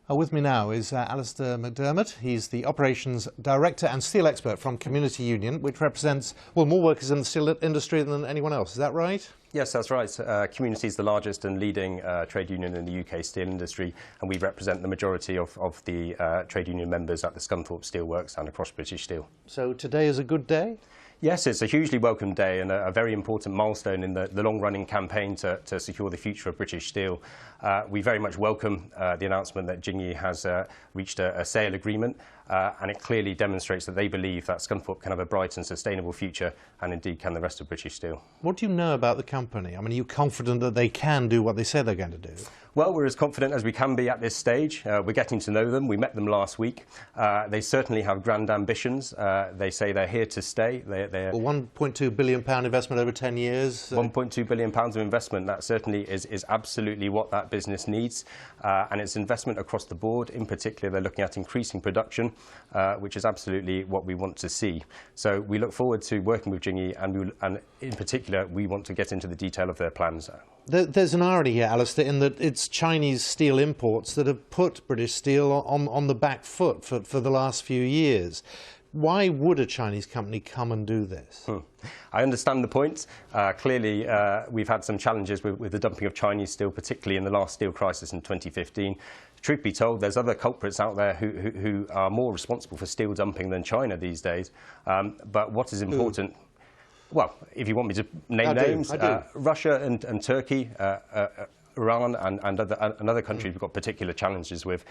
With me now is Alasdair McDiarmid. He's the Operations Director and Steel Expert from Community Union, which represents, well, more workers in the steel industry than anyone else. Is that right? Yes, that's right. Community is the largest and leading trade union in the UK steel industry, and we represent the majority of the trade union members at the Scunthorpe Steelworks and across British Steel. So today is a good day? Yes, it's a hugely welcome day and a very important milestone in the long-running campaign to secure the future of British steel. We very much welcome the announcement that Jingye has reached a sale agreement, and it clearly demonstrates that they believe that Scunthorpe can have a bright and sustainable future, and indeed can the rest of British Steel. What do you know about the company? I mean, are you confident that they can do what they say they're going to do? Well, we're as confident as we can be at this stage. We're getting to know them. We met them last week. They certainly have grand ambitions. They say they're here to stay. They're well, £1.2 billion investment over 10 years. £1.2 billion of investment. That certainly is absolutely what that business needs. And it's investment across the board. In particular, they're looking at increasing production, which is absolutely what we want to see. So we look forward to working with Jingye, and in particular, we want to get into the detail of their plans. There's an irony here, Alasdair, in that it's Chinese steel imports that have put British steel on the back foot for the last few years. Why would a Chinese company come and do this? I understand the point. Clearly, we've had some challenges with the dumping of Chinese steel, particularly in the last steel crisis in 2015. Truth be told, there's other culprits out there who are more responsible for steel dumping than China these days. But what is important... Well, if you want me to name names, Russia and Turkey, Iran and other countries we've got particular challenges with.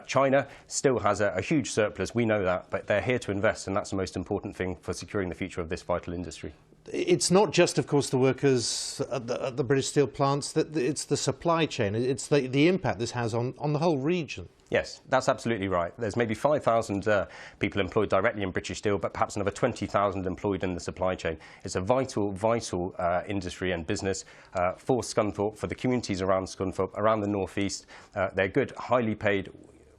China still has a huge surplus, we know that, but they're here to invest, and that's the most important thing for securing the future of this vital industry. It's not just, of course, the workers at the British steel plants, it's the supply chain, it's the impact this has on the whole region. Yes, that's absolutely right. There's maybe 5,000 people employed directly in British Steel, but perhaps another 20,000 employed in the supply chain. It's a vital industry and business for Scunthorpe, for the communities around Scunthorpe, around the North East. They're good, highly paid,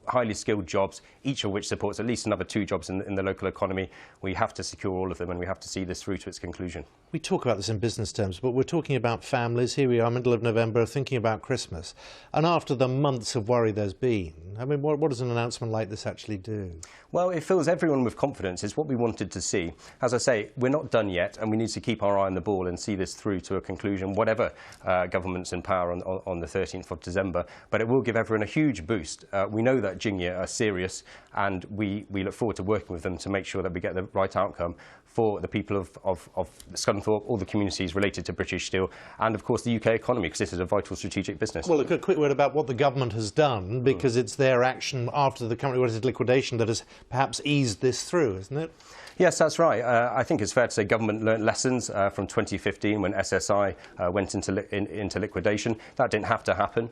highly skilled jobs, each of which supports at least another 2 jobs in the local economy. We have to secure all of them, and we have to see this through to its conclusion. We talk about this in business terms, but we're talking about families. Here we are, middle of November, thinking about Christmas. And after the months of worry there's been, I mean, what does an announcement like this actually do? Well, it fills everyone with confidence. It's what we wanted to see. As I say, we're not done yet, and we need to keep our eye on the ball and see this through to a conclusion, whatever government's in power on the 13th of December. But it will give everyone a huge boost. We know that Jingye are serious, and we look forward to working with them to make sure that we get the right outcome for the people of Scunthorpe, all the communities related to British Steel, and of course the UK economy, because this is a vital strategic business. Well, a quick word about what the government has done, because it's their action after the company went into liquidation that has perhaps eased this through, isn't it? Yes, that's right. I think it's fair to say government learnt lessons from 2015 when SSI went into liquidation. That didn't have to happen.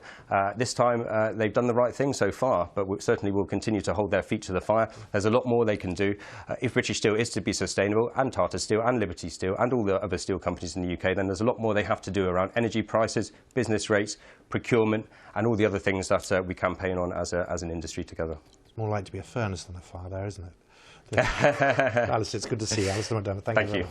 This time they've done the right thing so far, but we certainly will continue to hold their feet to the fire. There's a lot more they can do. If British Steel is to be sustainable, and Tata Steel and Liberty Steel and all the other steel companies in the UK, then there's a lot more they have to do around energy prices, business rates, procurement, and all the other things that we campaign on as an industry together. It's more like to be a furnace than a fire there, isn't it? Alice, it's good to see you. Alistair McDiarmid, thank you.